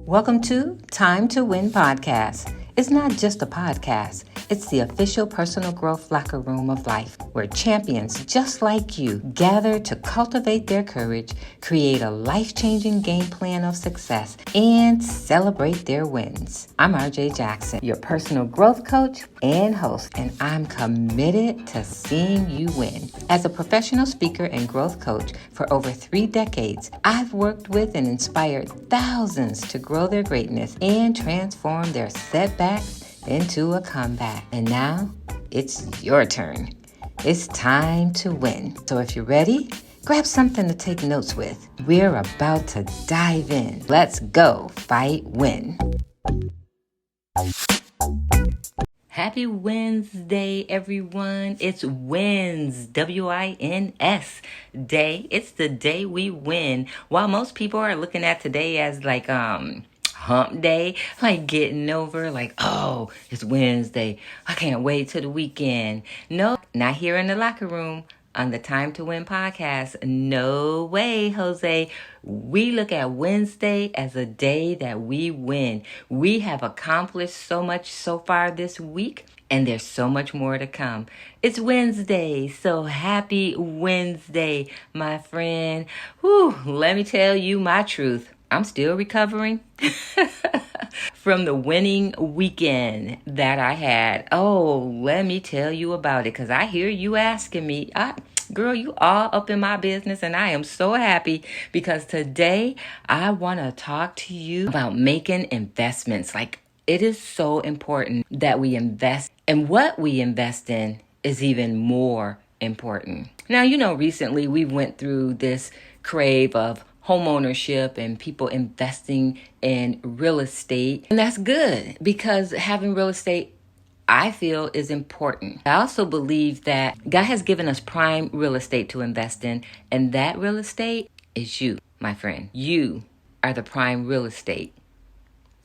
Welcome to Time to Win Podcast. It's not just a podcast, it's the official personal growth locker room of life where champions just like you gather to cultivate their courage, create a life-changing game plan of success, and celebrate their wins. I'm RJ Jackson, your personal growth coach and host, and I'm committed to seeing you win. As a professional speaker and growth coach for over 3 decades, I've worked with and inspired thousands to grow their greatness and transform their setbacks into a comeback. And now it's your turn. It's time to win. So if you're ready, grab something to take notes with. We're about to dive in. Let's go. Fight, win. Happy Wednesday, everyone. It's Wins, W-I-N-S day. It's the day we win. While most people are looking at today as like hump day, like getting over, like, oh, it's Wednesday. I can't wait till the weekend. No, not here in the locker room on the Time to Win podcast. No way, Jose. We look at Wednesday as a day that we win. We have accomplished so much so far this week, and there's so much more to come. It's Wednesday, so happy Wednesday, my friend. Whew, let me tell you my truth. I'm still recovering from the winning weekend that I had. Oh, let me tell you about it, because I hear you asking me. Girl, you all up in my business, and I am so happy because today I want to talk to you about making investments. Like, it is so important that we invest, and what we invest in is even more important. Now, recently we went through this crave of home ownership and people investing in real estate. And that's good, because having real estate, I feel, is important. I also believe that God has given us prime real estate to invest in, and that real estate is you, my friend. You are the prime real estate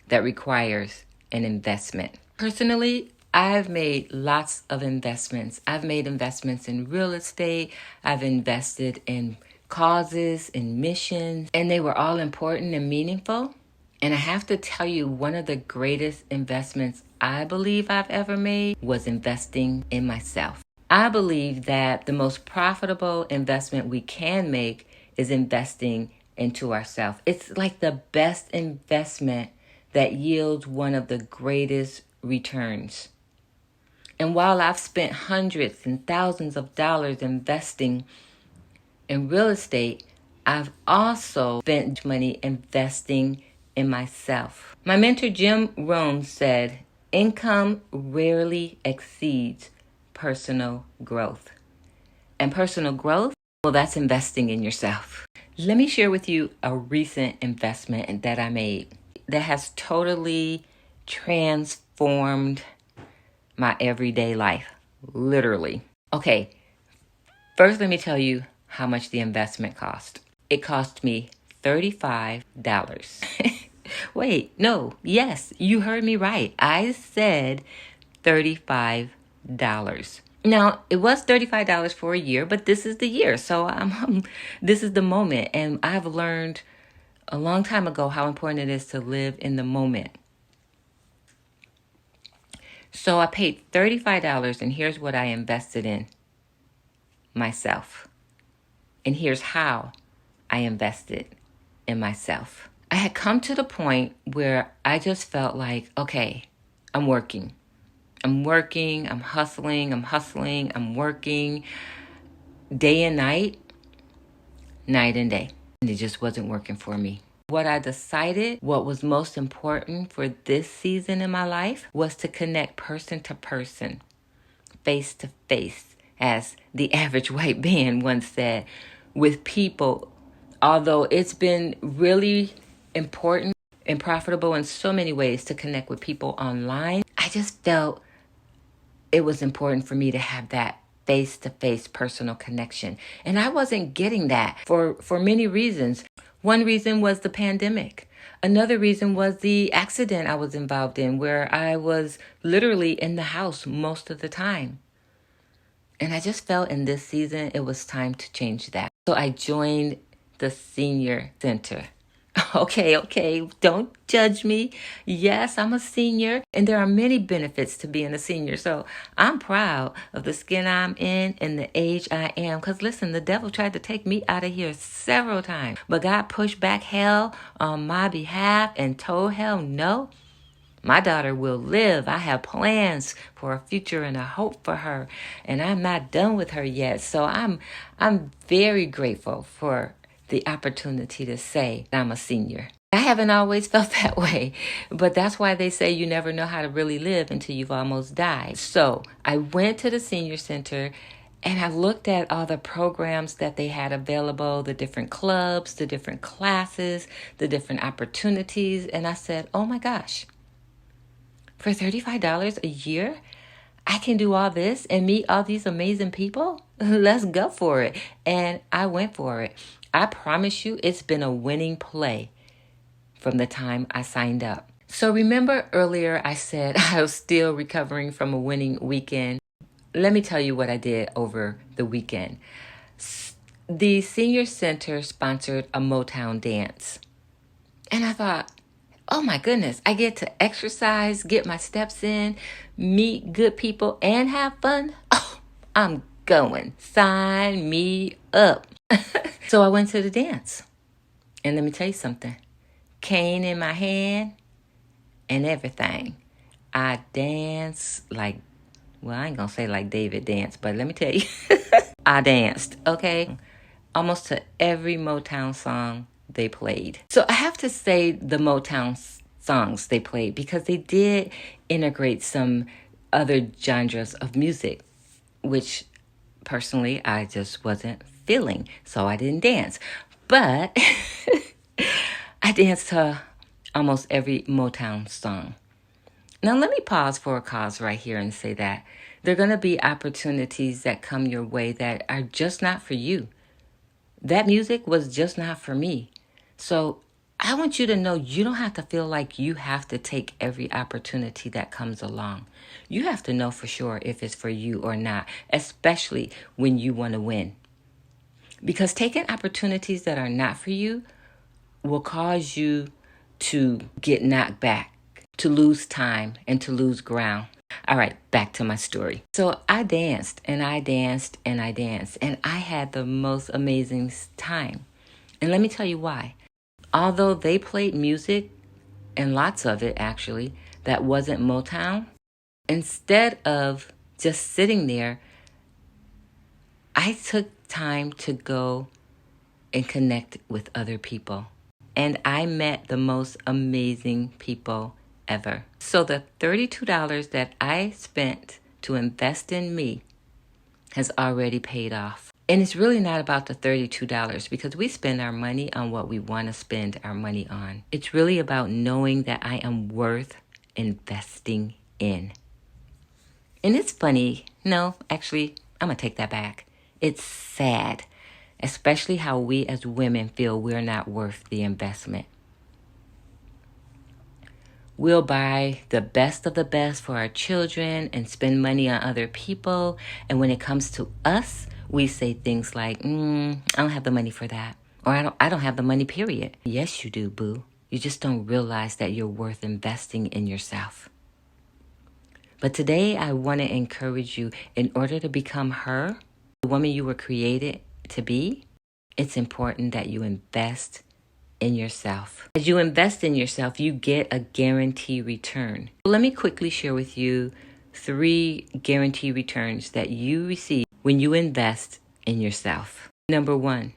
that requires an investment. Personally, I've made lots of investments. I've made investments in real estate. I've invested in causes and missions, and they were all important and meaningful. And I have to tell you, one of the greatest investments I believe I've ever made was investing in myself. I believe that the most profitable investment we can make is investing into ourselves. It's like the best investment that yields one of the greatest returns. And while I've spent hundreds and thousands of dollars investing in real estate, I've also spent money investing in myself. My mentor, Jim Rohn, said, income rarely exceeds personal growth. And personal growth, well, that's investing in yourself. Let me share with you a recent investment that I made that has totally transformed my everyday life, literally. Okay, first let me tell you how much the investment cost. It cost me $35. Wait, no, yes, you heard me right. I said $35. Now, it was $35 for a year, but this is the year. So this is the moment. And I've learned a long time ago how important it is to live in the moment. So I paid $35, and here's what I invested in: myself. And here's how I invested in myself. I had come to the point where I just felt like, okay, I'm working, I'm hustling, I'm working day and night and day. And it just wasn't working for me. What I decided, what was most important for this season in my life, was to connect person to person, face to face, as the average white man once said, with people. Although it's been really important and profitable in so many ways to connect with people online, I just felt it was important for me to have that face-to-face personal connection. And I wasn't getting that for many reasons. One reason was the pandemic. Another reason was the accident I was involved in, where I was literally in the house most of the time. And I just felt in this season it was time to change that. So I joined the senior center. Okay, don't judge me. Yes, I'm a senior, and there are many benefits to being a senior. So I'm proud of the skin I'm in and the age I am. Because listen, the devil tried to take me out of here several times, but God pushed back hell on my behalf and told hell no. My daughter will live. I have plans for a future and a hope for her, and I'm not done with her yet. So I'm very grateful for the opportunity to say I'm a senior. I haven't always felt that way, but that's why they say you never know how to really live until you've almost died. So I went to the senior center and I looked at all the programs that they had available, the different clubs, the different classes, the different opportunities, and I said, oh my gosh. For $35 a year, I can do all this and meet all these amazing people? Let's go for it. And I went for it. I promise you, it's been a winning play from the time I signed up. So remember earlier I said I was still recovering from a winning weekend. Let me tell you what I did over the weekend. The senior center sponsored a Motown dance. And I thought, oh my goodness, I get to exercise, get my steps in, meet good people, and have fun. Oh, I'm going. Sign me up. So I went to the dance. And let me tell you something. Cane in my hand and everything. I danced like, well, I ain't going to say like David danced, but let me tell you. I danced, okay? Almost to every Motown song they played. So I have to say the Motown songs they played because they did integrate some other genres of music, which personally I just wasn't feeling, so I didn't dance. But I danced to almost every Motown song. Now let me pause for a cause right here and say that there are going to be opportunities that come your way that are just not for you. That music was just not for me. So I want you to know you don't have to feel like you have to take every opportunity that comes along. You have to know for sure if it's for you or not, especially when you want to win. Because taking opportunities that are not for you will cause you to get knocked back, to lose time, and to lose ground. All right, back to my story. So I danced and I danced and I danced, and I had the most amazing time. And let me tell you why. Although they played music, and lots of it actually, that wasn't Motown, instead of just sitting there, I took time to go and connect with other people. And I met the most amazing people ever. So the $32 that I spent to invest in me has already paid off. And it's really not about the $32 because we spend our money on what we want to spend our money on. It's really about knowing that I am worth investing in. And it's funny. No, actually, I'm going to take that back. It's sad, especially how we as women feel we're not worth the investment. We'll buy the best of the best for our children and spend money on other people. And when it comes to us, we say things like, I don't have the money for that. Or I don't have the money, period. Yes, you do, boo. You just don't realize that you're worth investing in yourself. But today I want to encourage you, in order to become her, the woman you were created to be, it's important that you invest in yourself. As you invest in yourself, you get a guarantee return. Let me quickly share with you 3 guarantee returns that you receive when you invest in yourself. Number 1,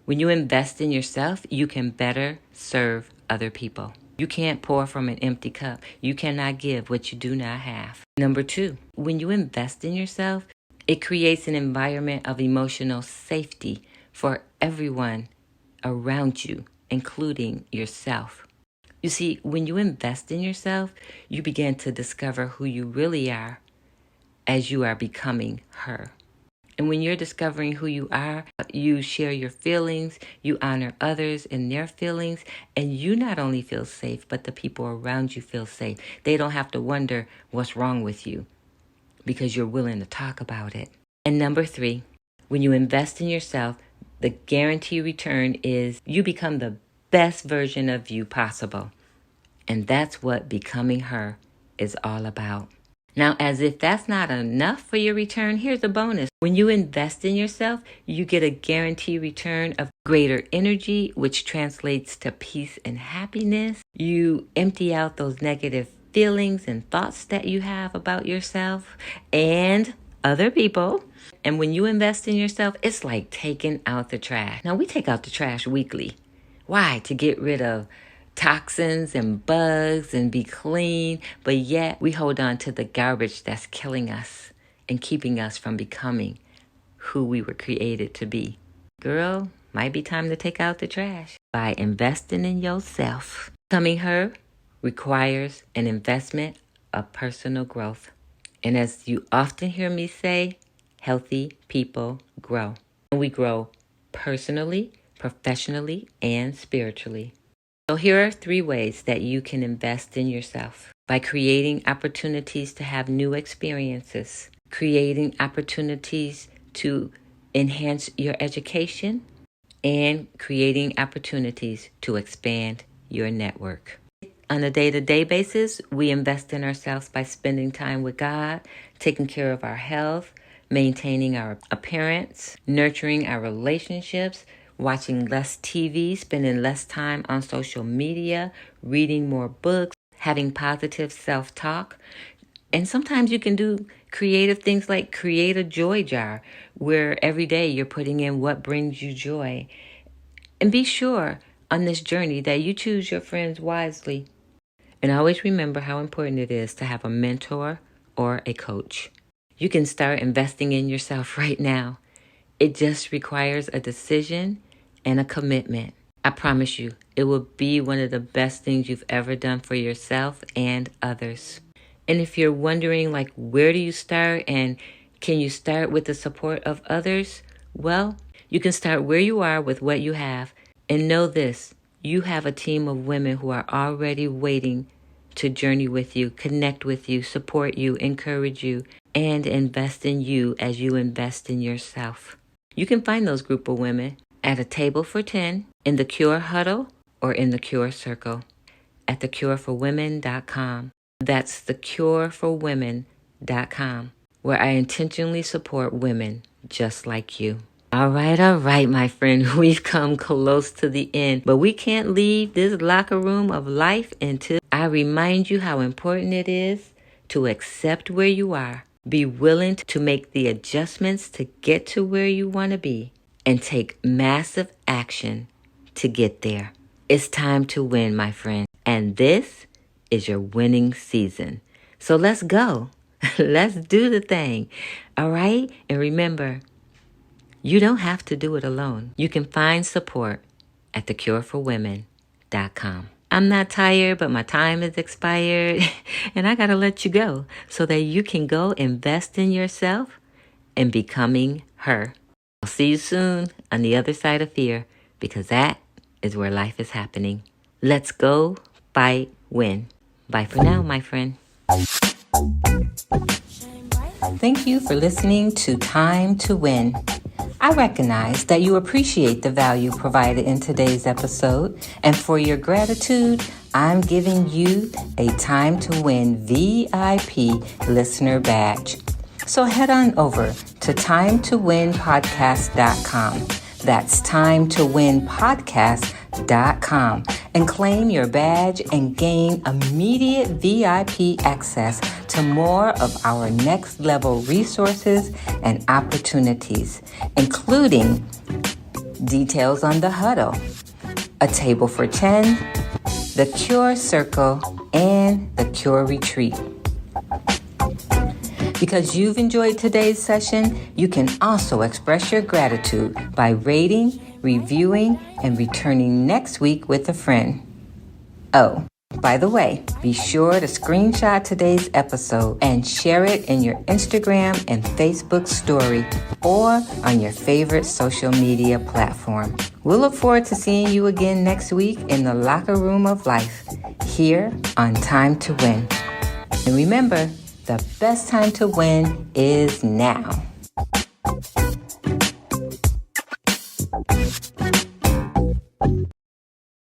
when you invest in yourself, you can better serve other people. You can't pour from an empty cup. You cannot give what you do not have. Number 2, when you invest in yourself, it creates an environment of emotional safety for everyone around you, including yourself. You see, when you invest in yourself, you begin to discover who you really are as you are becoming her. And when you're discovering who you are, you share your feelings, you honor others and their feelings, and you not only feel safe, but the people around you feel safe. They don't have to wonder what's wrong with you because you're willing to talk about it. And number 3, when you invest in yourself, the guarantee return is you become the best version of you possible. And that's what becoming her is all about. Now, as if that's not enough for your return, here's a bonus. When you invest in yourself, you get a guaranteed return of greater energy, which translates to peace and happiness. You empty out those negative feelings and thoughts that you have about yourself and other people. And when you invest in yourself, it's like taking out the trash. Now, we take out the trash weekly. Why? To get rid of toxins and bugs and be clean, but yet we hold on to the garbage that's killing us and keeping us from becoming who we were created to be. Girl, might be time to take out the trash by investing in yourself. Becoming her requires an investment of personal growth. And as you often hear me say, healthy people grow. And we grow personally, professionally, and spiritually. So here are 3 ways that you can invest in yourself. By creating opportunities to have new experiences, creating opportunities to enhance your education, and creating opportunities to expand your network. On a day-to-day basis, we invest in ourselves by spending time with God, taking care of our health, maintaining our appearance, nurturing our relationships, watching less TV, spending less time on social media, reading more books, having positive self-talk. And sometimes you can do creative things like create a joy jar, where every day you're putting in what brings you joy. And be sure on this journey that you choose your friends wisely. And always remember how important it is to have a mentor or a coach. You can start investing in yourself right now. It just requires a decision and a commitment. I promise you, it will be one of the best things you've ever done for yourself and others. And if you're wondering, where do you start and can you start with the support of others? Well, you can start where you are with what you have. And know this, you have a team of women who are already waiting to journey with you, connect with you, support you, encourage you, and invest in you as you invest in yourself. You can find those group of women at a table for 10, in the Cure Huddle, or in the Cure Circle at thecureforwomen.com. That's thecureforwomen.com, where I intentionally support women just like you. All right, my friend. We've come close to the end, but we can't leave this locker room of life until I remind you how important it is to accept where you are, be willing to make the adjustments to get to where you want to be, and take massive action to get there. It's time to win, my friend, and this is your winning season. So let's go. Let's do the thing. All right? And remember, you don't have to do it alone. You can find support at thecureforwomen.com. I'm not tired, but my time is expired, and I got to let you go so that you can go invest in yourself and becoming her. I'll see you soon on the other side of fear, because that is where life is happening. Let's go, fight, win. Bye for now, my friend. Thank you for listening to Time to Win. I recognize that you appreciate the value provided in today's episode, and for your gratitude, I'm giving you a Time to Win VIP listener badge. So head on over to timetowinpodcast.com. That's timetowinpodcast.com and claim your badge and gain immediate VIP access to more of our next level resources and opportunities, including details on the huddle, a table for 10, the Cure Circle, and the Cure Retreat. Because you've enjoyed today's session, you can also express your gratitude by rating, reviewing, and returning next week with a friend. Oh, by the way, be sure to screenshot today's episode and share it in your Instagram and Facebook story or on your favorite social media platform. We'll look forward to seeing you again next week in the locker room of life, here on Time to Win. And remember, the best time to win is now.